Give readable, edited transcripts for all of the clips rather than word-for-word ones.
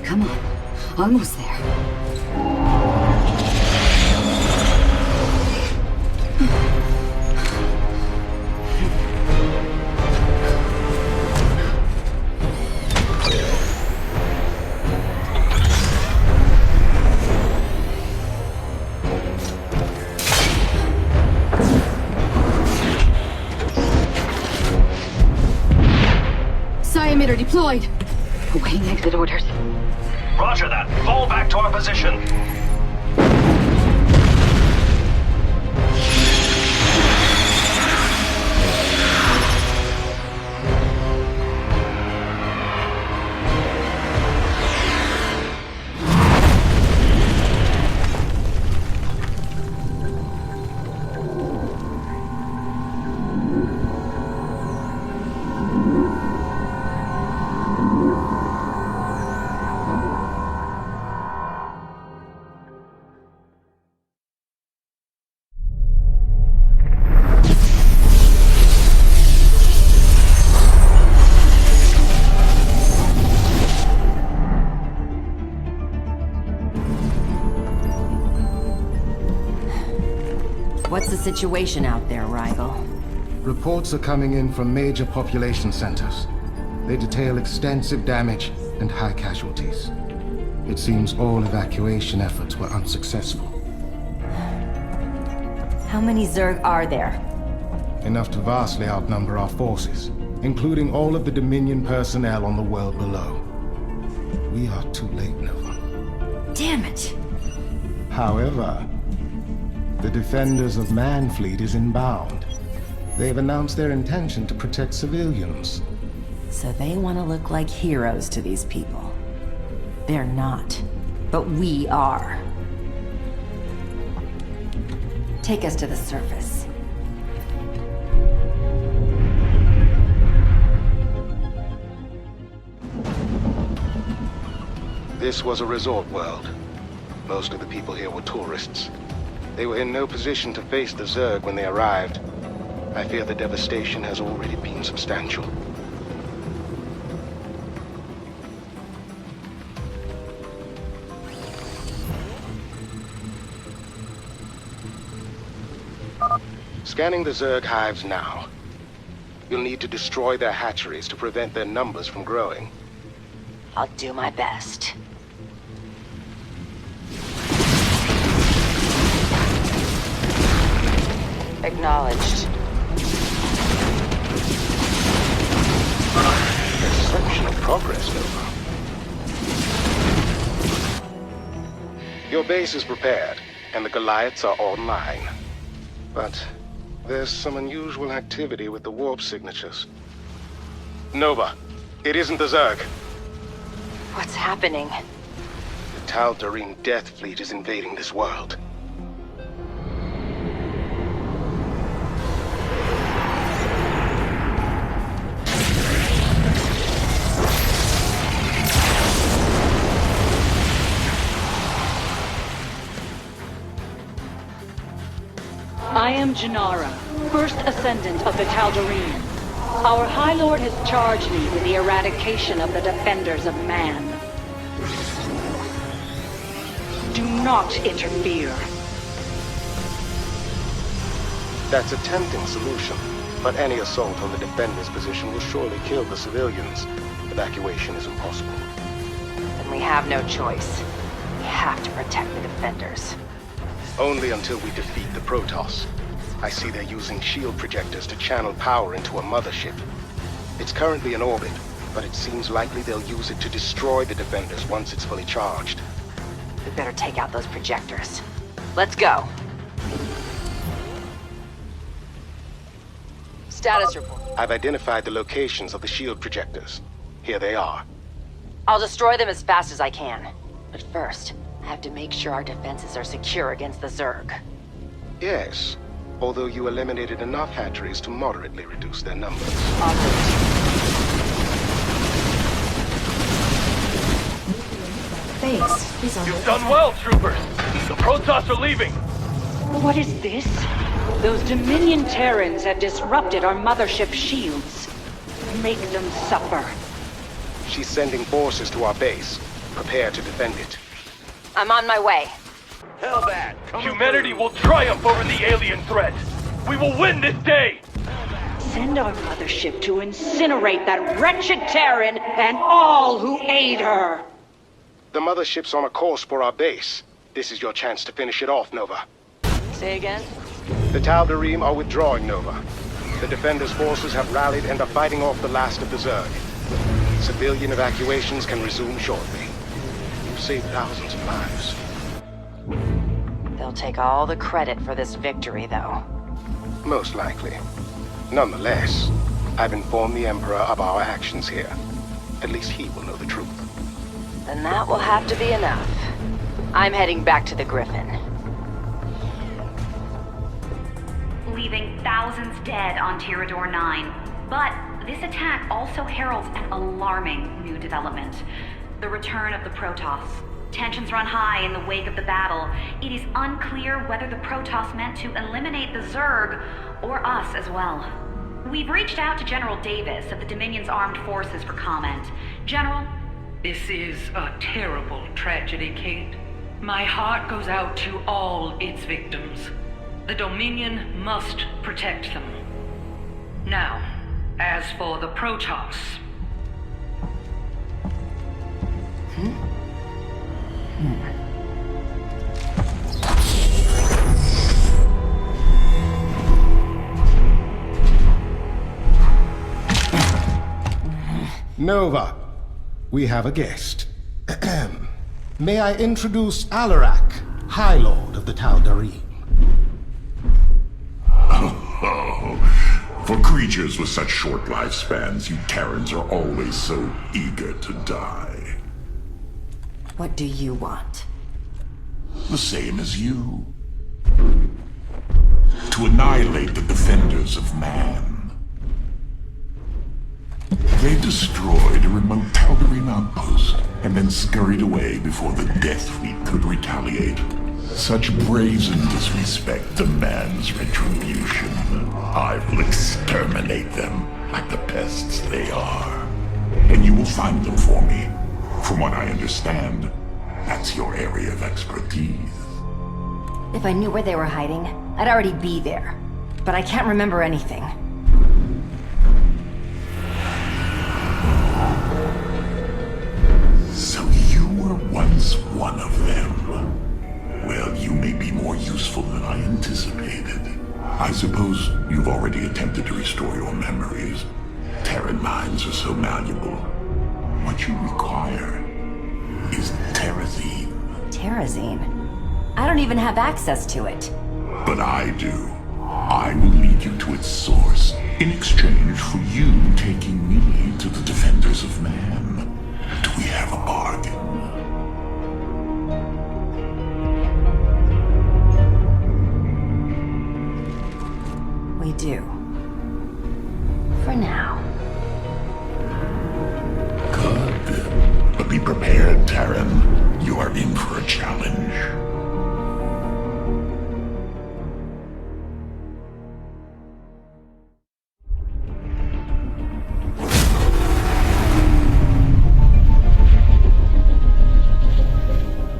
Come on, almost there. Emitter deployed. Awaiting exit orders. Roger that. Fall back to our position. What's the situation out there, Rigel? Reports are coming in from major population centers. They detail extensive damage and high casualties. It seems all evacuation efforts were unsuccessful. How many Zerg are there? Enough to vastly outnumber our forces, including all of the Dominion personnel on the world below. We are too late, Nova. Damn it! However, the Defenders of Manfleet is inbound. They've announced their intention to protect civilians. So they want to look like heroes to these people. They're not, but we are. Take us to the surface. This was a resort world. Most of the people here were tourists. They were in no position to face the Zerg when they arrived. I fear the devastation has already been substantial. Scanning the Zerg hives now. You'll need to destroy their hatcheries to prevent their numbers from growing. I'll do my best. Acknowledged. Exceptional progress, Nova. Your base is prepared, and the Goliaths are online. But there's some unusual activity with the warp signatures. Nova, it isn't the Zerg. What's happening? The Tal'Darim Death Fleet is invading this world. I am Janara, first ascendant of the Tal'Darim. Our High Lord has charged me with the eradication of the Defenders of Man. Do not interfere. That's a tempting solution, but any assault on the Defenders' position will surely kill the civilians. Evacuation is impossible. Then we have no choice. We have to protect the Defenders. Only until we defeat the Protoss. I see they're using shield projectors to channel power into a mothership. It's currently in orbit, but it seems likely they'll use it to destroy the Defenders once it's fully charged. We better take out those projectors. Let's go. Status report. I've identified the locations of the shield projectors. Here they are. I'll destroy them as fast as I can. But first, I have to make sure our defenses are secure against the Zerg. Yes, although you eliminated enough hatcheries to moderately reduce their numbers. Base is under You've done well, troopers. The Protoss are leaving. What is this? Those Dominion Terrans have disrupted our mothership shields. Make them suffer. She's sending forces to our base. Prepare to defend it. I'm on my way. Hellbat, Humanity will triumph over the alien threat. We will win this day! Send our mothership to incinerate that wretched Terran and all who aid her! The mothership's on a course for our base. This is your chance to finish it off, Nova. Say again? The Tal'Darim are withdrawing, Nova. The Defenders' forces have rallied and are fighting off the last of the Zerg. Civilian evacuations can resume shortly. You've saved thousands of lives. They'll take all the credit for this victory, though. Most likely. Nonetheless, I've informed the Emperor of our actions here. At least he will know the truth. Then that will have to be enough. I'm heading back to the Griffin. Leaving thousands dead on Tirador 9. But this attack also heralds an alarming new development. The return of the Protoss. Tensions run high in the wake of the battle. It is unclear whether the Protoss meant to eliminate the Zerg, or us as well. We've reached out to General Davis of the Dominion's Armed Forces for comment. General? This is a terrible tragedy, Kate. My heart goes out to all its victims. The Dominion must protect them. Now, as for the Protoss... Nova, we have a guest. May I introduce Alarak, High Lord of the Tal'Darim. For creatures with such short lifespans, you Terrans are always so eager to die. What do you want? The same as you. To annihilate the defenders of man. They destroyed a remote Tal'Darim outpost, and then scurried away before the Death Fleet could retaliate. Such brazen disrespect demands retribution. I will exterminate them like the pests they are. And you will find them for me. From what I understand, that's your area of expertise. If I knew where they were hiding, I'd already be there. But I can't remember anything. So you were once one of them. Well, you may be more useful than I anticipated. I suppose you've already attempted to restore your memories. Terran minds are so malleable. What you require is Terrazine. Terrazine? I don't even have access to it. But I do. I will lead you to its source in exchange for you taking me to the Defenders of Man. Do we have a bargain? We do. For now. Good. But be prepared, Terran. You are in for a challenge.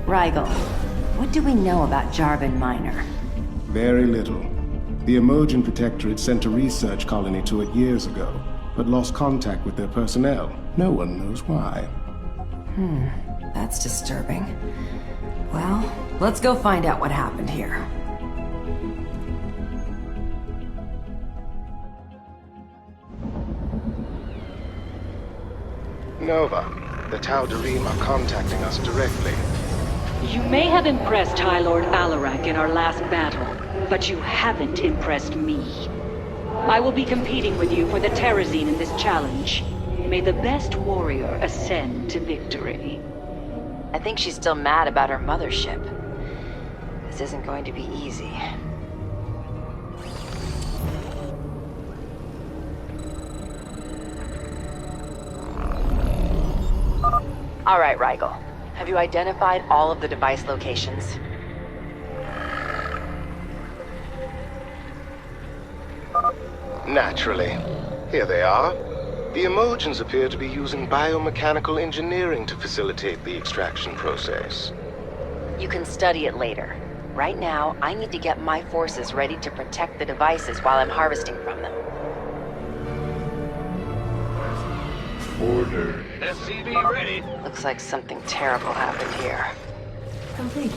Rigel, what do we know about Jarvan Minor? Very little. The Emergent Protectorate sent a research colony to it years ago, but lost contact with their personnel. No one knows why. That's disturbing. Well, let's go find out what happened here. Nova, the Tal'Darim are contacting us directly. You may have impressed High Lord Alarak in our last battle, but you haven't impressed me. I will be competing with you for the Terrazine in this challenge. May the best warrior ascend to victory. I think she's still mad about her mothership. This isn't going to be easy. All right, Rigel. Have you identified all of the device locations? Naturally. Here they are. The emulsions appear to be using biomechanical engineering to facilitate the extraction process. You can study it later. Right now, I need to get my forces ready to protect the devices while I'm harvesting from them. Order. SCV ready. Looks like something terrible happened here. Complete.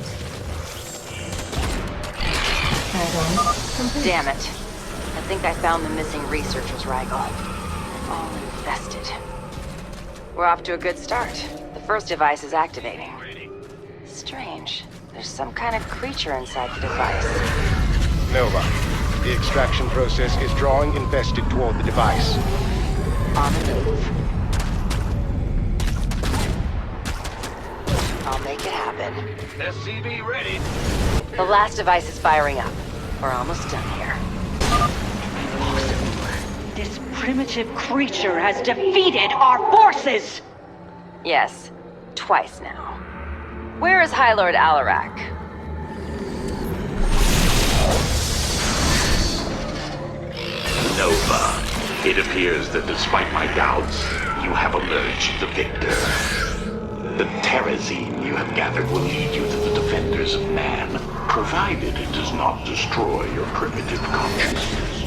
Add-on complete. Damn it. I think I found the missing researchers, Rigel. They're all infested. We're off to a good start. The first device is activating. Strange. There's some kind of creature inside the device. Nova, the extraction process is drawing infested toward the device. On the move. I'll make it happen. SCV ready. The last device is firing up. We're almost done here. This primitive creature has defeated our forces! Yes, twice now. Where is High Lord Alarak? Nova, it appears that despite my doubts, you have emerged the victor. The terrazine you have gathered will lead you to the defenders of man, provided it does not destroy your primitive consciousness.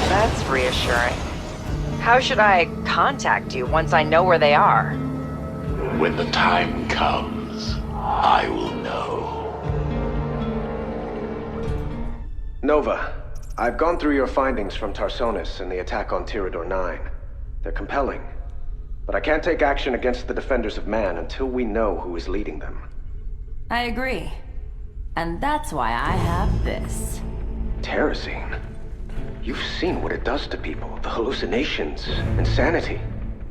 That's reassuring. How should I contact you once I know where they are? When the time comes, I will know. Nova, I've gone through your findings from Tarsonis and the attack on Tyrador 9. They're compelling. But I can't take action against the defenders of man until we know who is leading them. I agree. And that's why I have this. Terrazine? You've seen what it does to people, the hallucinations, insanity.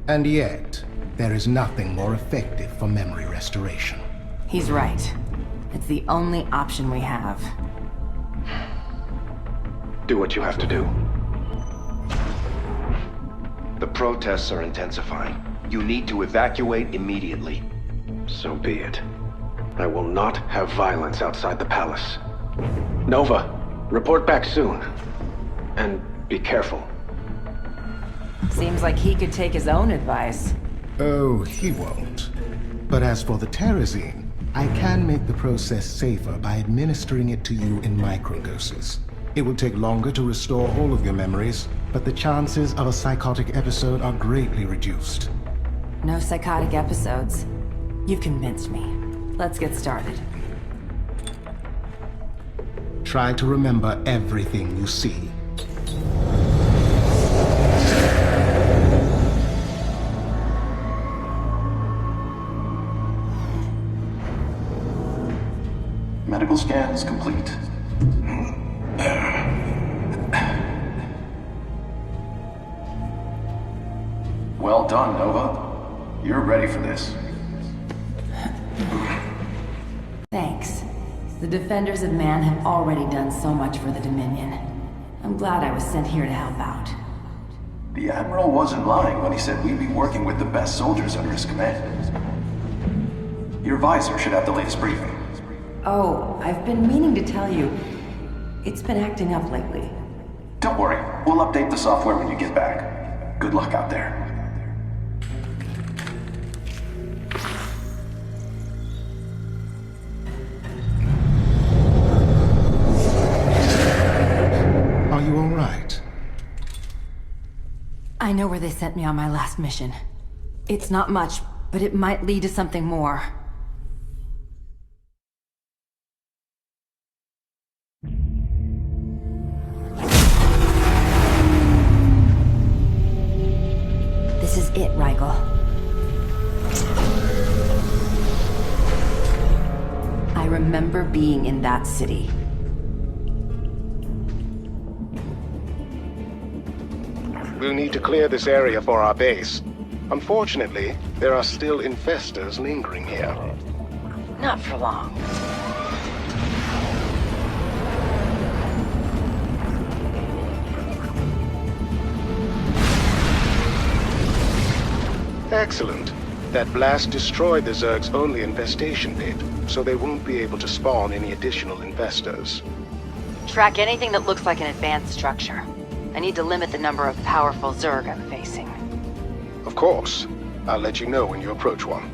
And yet, there is nothing more effective for memory restoration. He's right. It's the only option we have. Do what you have to do. The protests are intensifying. You need to evacuate immediately. So be it. I will not have violence outside the palace. Nova, report back soon. And be careful. Seems like he could take his own advice. Oh, he won't. But as for the terrazine, I can make the process safer by administering it to you in microdoses. It will take longer to restore all of your memories, but the chances of a psychotic episode are greatly reduced. No psychotic episodes. You've convinced me. Let's get started. Try to remember everything you see. Medical scans complete. Well done, Nova. You're ready for this. Thanks. The defenders of man have already done so much for the Dominion. I'm glad I was sent here to help out. The Admiral wasn't lying when he said we'd be working with the best soldiers under his command. Your visor should have the latest briefing. Oh, I've been meaning to tell you. It's been acting up lately. Don't worry, we'll update the software when you get back. Good luck out there. Are you all right? I know where they sent me on my last mission. It's not much, but it might lead to something more. This is it, Rigel. I remember being in that city. We'll need to clear this area for our base. Unfortunately, there are still infestors lingering here. Not for long. Excellent. That blast destroyed the Zerg's only infestation pit, so they won't be able to spawn any additional infestors. Track anything that looks like an advanced structure. I need to limit the number of powerful Zerg I'm facing. Of course. I'll let you know when you approach one.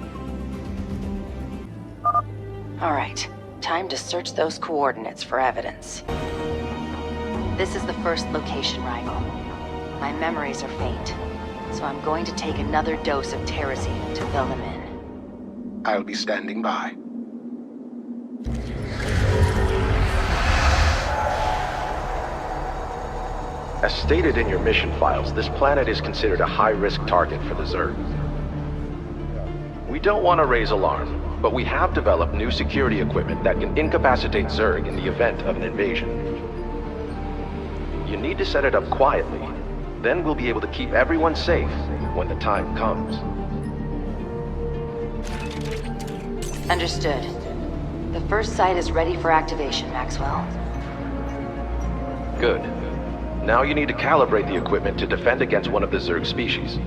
Alright, time to search those coordinates for evidence. This is the first location, Rigel. My memories are faint, so I'm going to take another dose of Terrazine to fill them in. I'll be standing by. As stated in your mission files, this planet is considered a high-risk target for the Zerg. We don't want to raise alarm, but we have developed new security equipment that can incapacitate Zerg in the event of an invasion. You need to set it up quietly, then we'll be able to keep everyone safe when the time comes. Understood. The first site is ready for activation, Maxwell. Good. Now you need to calibrate the equipment to defend against one of the Zerg species.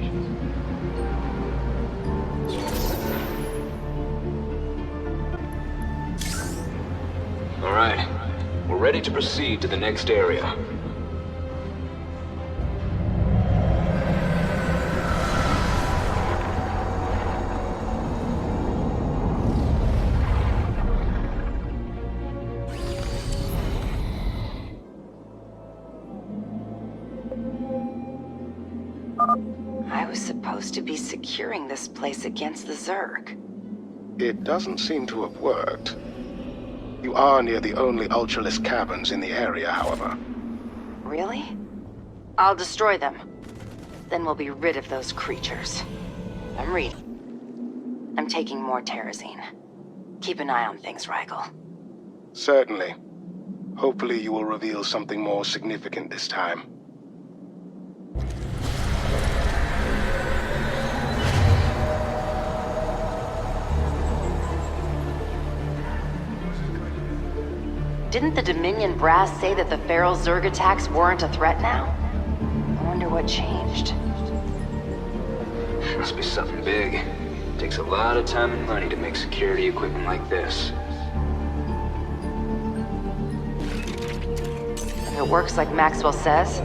All right. We're ready to proceed to the next area. I was supposed to be securing this place against the Zerg. It doesn't seem to have worked. You are near the only Ultralisk caverns in the area, however. Really? I'll destroy them. Then we'll be rid of those creatures. I'm reading. I'm taking more Terrazine. Keep an eye on things, Rigel. Certainly. Hopefully you will reveal something more significant this time. Didn't the Dominion brass say that the feral Zerg attacks weren't a threat now? I wonder what changed. Must be something big. Takes a lot of time and money to make security equipment like this. If it works like Maxwell says,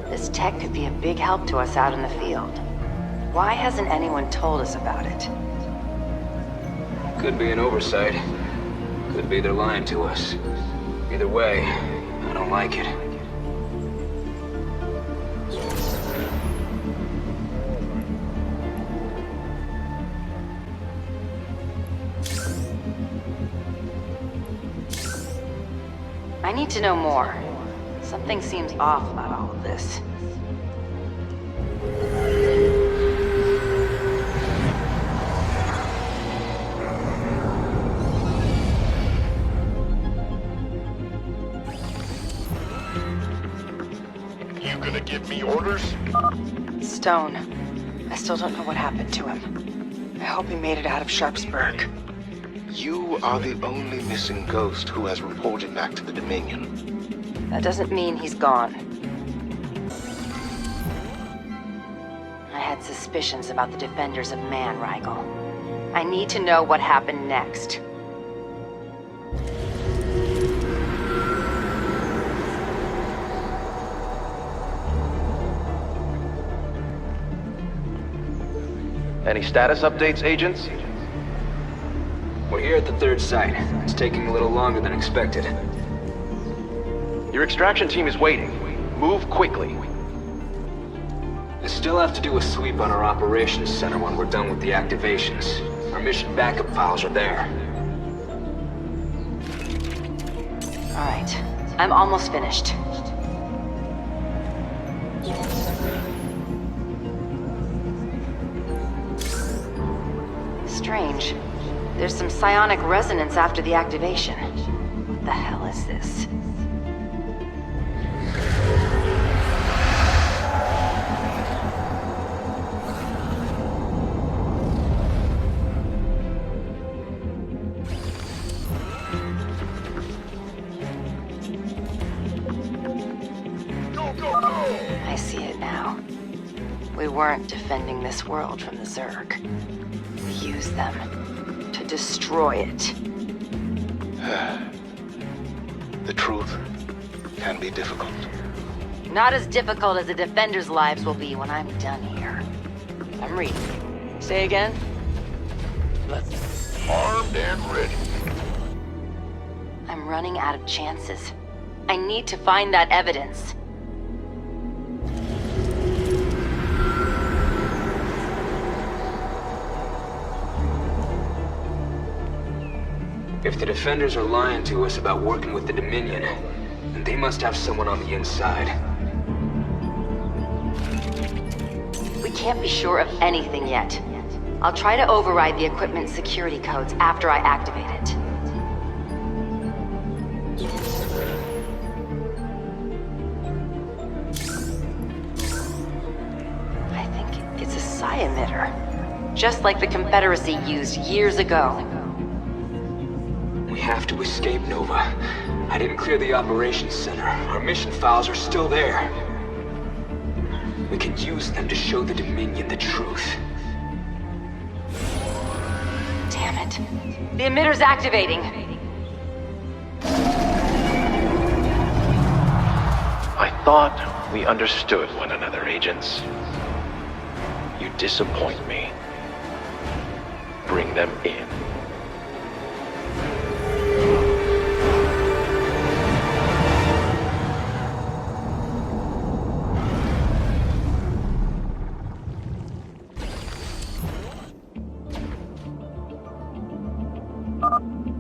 this tech could be a big help to us out in the field. Why hasn't anyone told us about it? Could be an oversight. Could be they're lying to us. Either way, I don't like it. I need to know more. Something seems off about all of this. You gonna give me orders? Stone. I still don't know what happened to him. I hope he made it out of Sharpsburg. You are the only missing ghost who has reported back to the Dominion. That doesn't mean he's gone. I had suspicions about the Defenders of Man, Rigel. I need to know what happened next. Any status updates, agents? We're here at the third site. It's taking a little longer than expected. Your extraction team is waiting. Move quickly. I still have to do a sweep on our operations center when we're done with the activations. Our mission backup files are there. All right. I'm almost finished. Strange. There's some psionic resonance after the activation. What the hell is this? I see it now. We weren't defending this world from the Zerg. We used them to destroy it. The truth can be difficult. Not as difficult as the Defenders' lives will be when I'm done here. I'm reading. Say again? Armed and ready. I'm running out of chances. I need to find that evidence. If the Defenders are lying to us about working with the Dominion, then they must have someone on the inside. We can't be sure of anything yet. I'll try to override the equipment's security codes after I activate it. I think it's a psi emitter. Just like the Confederacy used years ago. We have to escape, Nova. I didn't clear the operations center. Our mission files are still there. We can use them to show the Dominion the truth. Damn it. The emitter's activating. I thought we understood one another, agents. You disappoint me. Bring them in.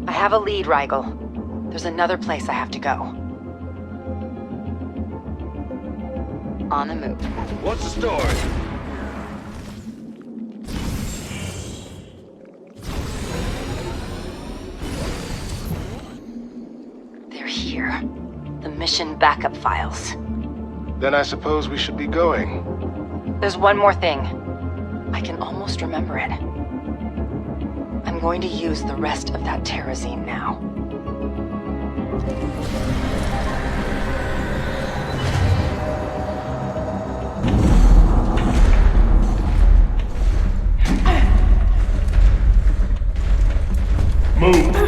I have a lead, Rigel. There's another place I have to go. On the move. What's the story? They're here. The mission backup files. Then I suppose we should be going. There's one more thing. I can almost remember it. I'm going to use the rest of that terrazine now. Move!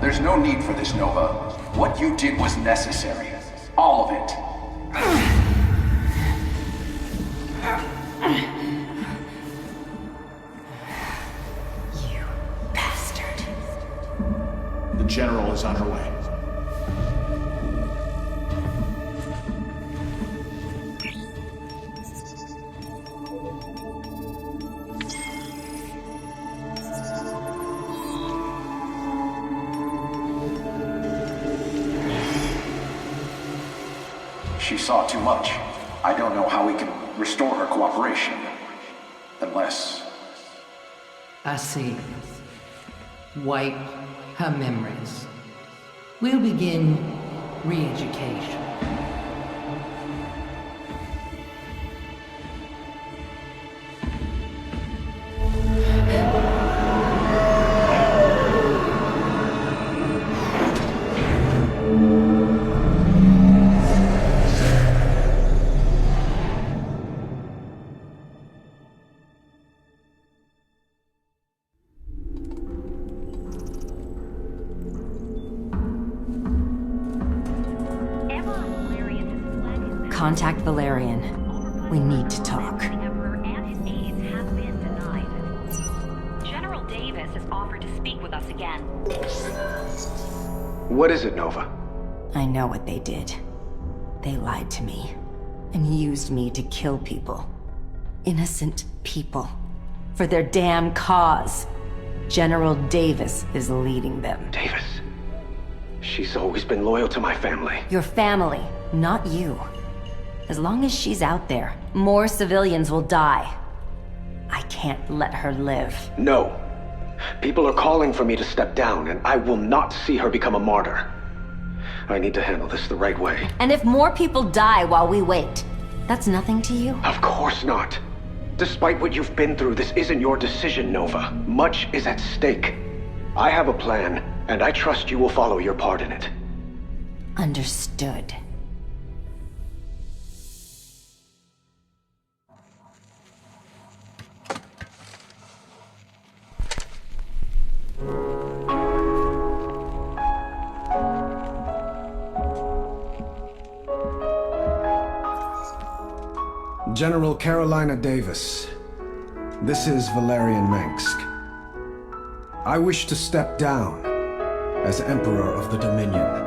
There's no need for this, Nova. What you did was necessary. All of it. You bastard. The General is on her way. She saw too much. I don't know how we can restore her cooperation. Unless... I see. Wipe her memories. We'll begin re-education. Contact Valerian. We need to talk. The Emperor and his aides have been denied. General Davis has offered to speak with us again. What is it, Nova? I know what they did. They lied to me and used me to kill people. Innocent people. For their damn cause. General Davis is leading them. Davis. She's always been loyal to my family. Your family, not you. As long as she's out there, more civilians will die. I can't let her live. No. People are calling for me to step down, and I will not see her become a martyr. I need to handle this the right way. And if more people die while we wait, that's nothing to you? Of course not. Despite what you've been through, this isn't your decision, Nova. Much is at stake. I have a plan, and I trust you will follow your part in it. Understood. General Carolina Davis. This is Valerian Mengsk. I wish to step down as Emperor of the Dominion.